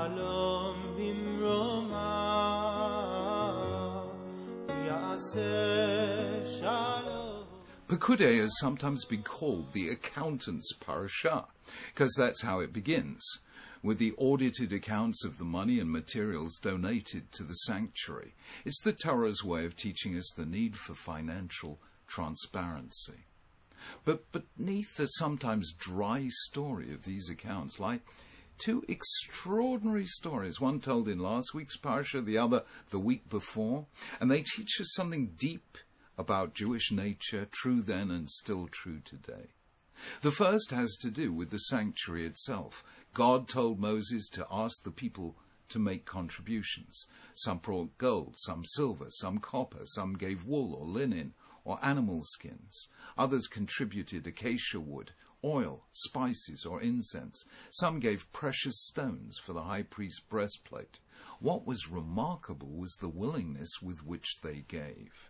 Shalom bimromav yaseh shalom. Pekudei has sometimes been called the accountant's parasha, because that's how it begins, with the audited accounts of the money and materials donated to the sanctuary. It's the Torah's way of teaching us the need for financial transparency. But beneath the sometimes dry story of these accounts lie two extraordinary stories, one told in last week's parasha, the other the week before, and they teach us something deep about Jewish nature, true then and still true today. The first has to do with the sanctuary itself. God told Moses to ask the people to make contributions. Some brought gold, some silver, some copper, some gave wool or linen or animal skins. Others contributed acacia wood, oil, spices, or incense. Some gave precious stones for the high priest's breastplate. What was remarkable was the willingness with which they gave.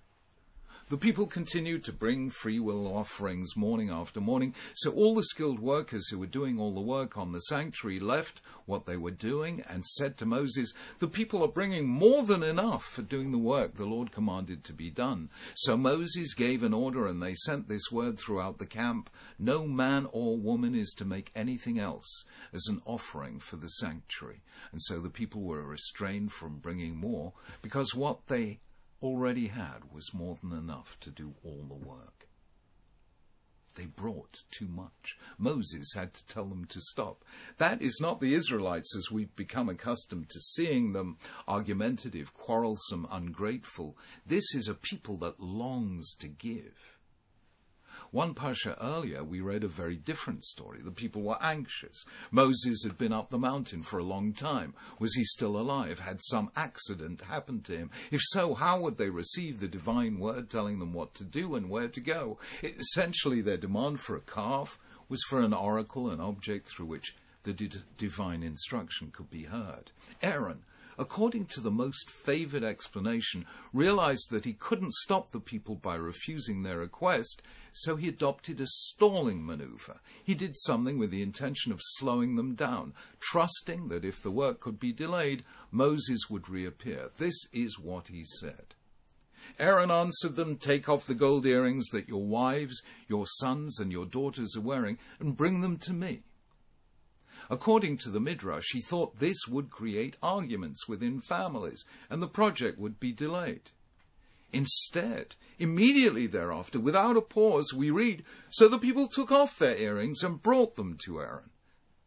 The people continued to bring free will offerings morning after morning, so all the skilled workers who were doing all the work on the sanctuary left what they were doing and said to Moses, "The people are bringing more than enough for doing the work the Lord commanded to be done." So Moses gave an order, and they sent this word throughout the camp: "No man or woman is to make anything else as an offering for the sanctuary." And so the people were restrained from bringing more, because what they already had was more than enough to do all the work. They brought too much. Moses had to tell them to stop. That is not the Israelites as we've become accustomed to seeing them: argumentative, quarrelsome, ungrateful. This is a people that longs to give. One parsha earlier, we read a very different story. The people were anxious. Moses had been up the mountain for a long time. Was he still alive? Had some accident happened to him? If so, how would they receive the divine word telling them what to do and where to go? Essentially, their demand for a calf was for an oracle, an object through which the divine instruction could be heard. Aaron, according to the most favored explanation, realized that he couldn't stop the people by refusing their request, so he adopted a stalling maneuver. He did something with the intention of slowing them down, trusting that if the work could be delayed, Moses would reappear. This is what he said. Aaron answered them, "Take off the gold earrings that your wives, your sons, and your daughters are wearing, and bring them to me." According to the Midrash, he thought this would create arguments within families, and the project would be delayed. Instead, immediately thereafter, without a pause, we read, "So the people took off their earrings and brought them to Aaron."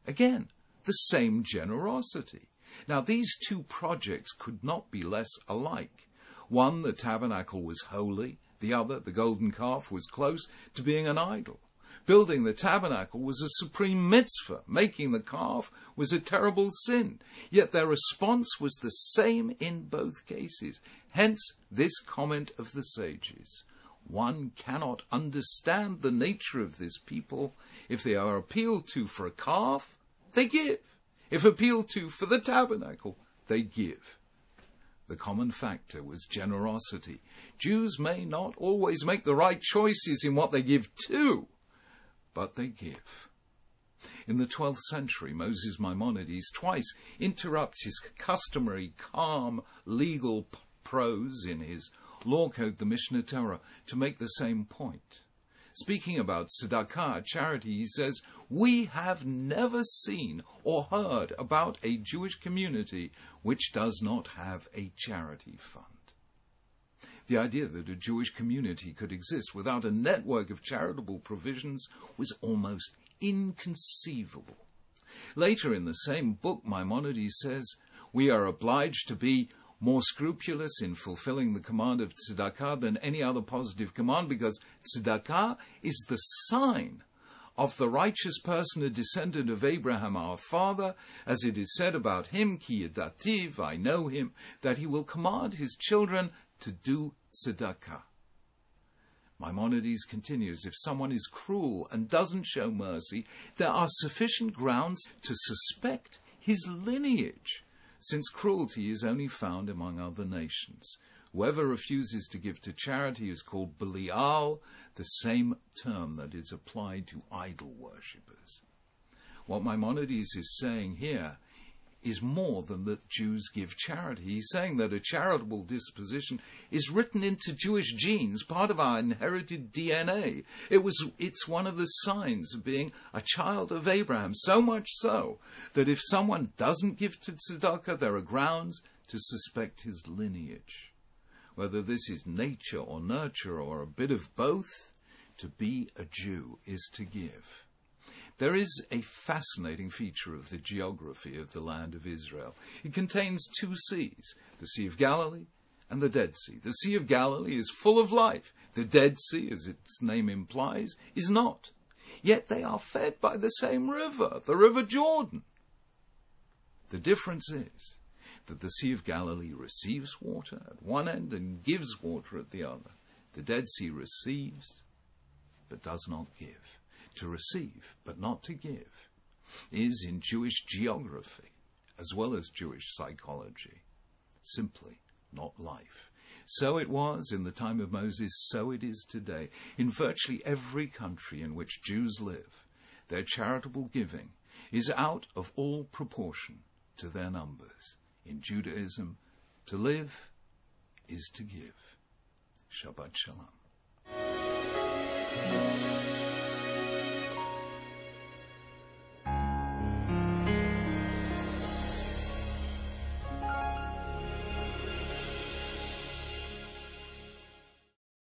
Again, the same generosity. Now, these two projects could not be less alike. One, the tabernacle, was holy. The other, the golden calf, was close to being an idol. Building the tabernacle was a supreme mitzvah. Making the calf was a terrible sin. Yet their response was the same in both cases. Hence this comment of the sages: one cannot understand the nature of this people. If they are appealed to for a calf, they give. If appealed to for the tabernacle, they give. The common factor was generosity. Jews may not always make the right choices in what they give to, but they give. In the 12th century, Moses Maimonides twice interrupts his customary calm legal prose in his law code, the Mishneh Torah, to make the same point. Speaking about tzedakah, charity, he says, "We have never seen or heard about a Jewish community which does not have a charity fund." The idea that a Jewish community could exist without a network of charitable provisions was almost inconceivable. Later in the same book, Maimonides says, "We are obliged to be more scrupulous in fulfilling the command of tzedakah than any other positive command, because tzedakah is the sign of the righteous person, a descendant of Abraham our father, as it is said about him, ki yedativ, I know him, that he will command his children to do tzedakah." Maimonides continues, if someone is cruel and doesn't show mercy, there are sufficient grounds to suspect his lineage, since cruelty is only found among other nations. Whoever refuses to give to charity is called Belial, the same term that is applied to idol worshippers. What Maimonides is saying here is more than that Jews give charity. He's saying that a charitable disposition is written into Jewish genes, part of our inherited DNA. It's one of the signs of being a child of Abraham, so much so that if someone doesn't give to tzedakah, there are grounds to suspect his lineage. Whether this is nature or nurture or a bit of both, to be a Jew is to give. There is a fascinating feature of the geography of the land of Israel. It contains two seas, the Sea of Galilee and the Dead Sea. The Sea of Galilee is full of life. The Dead Sea, as its name implies, is not. Yet they are fed by the same river, the River Jordan. The difference is that the Sea of Galilee receives water at one end and gives water at the other. The Dead Sea receives but does not give. To receive, but not to give, is in Jewish geography, as well as Jewish psychology, simply not life. So it was in the time of Moses, so it is today. In virtually every country in which Jews live, their charitable giving is out of all proportion to their numbers. In Judaism, to live is to give. Shabbat Shalom.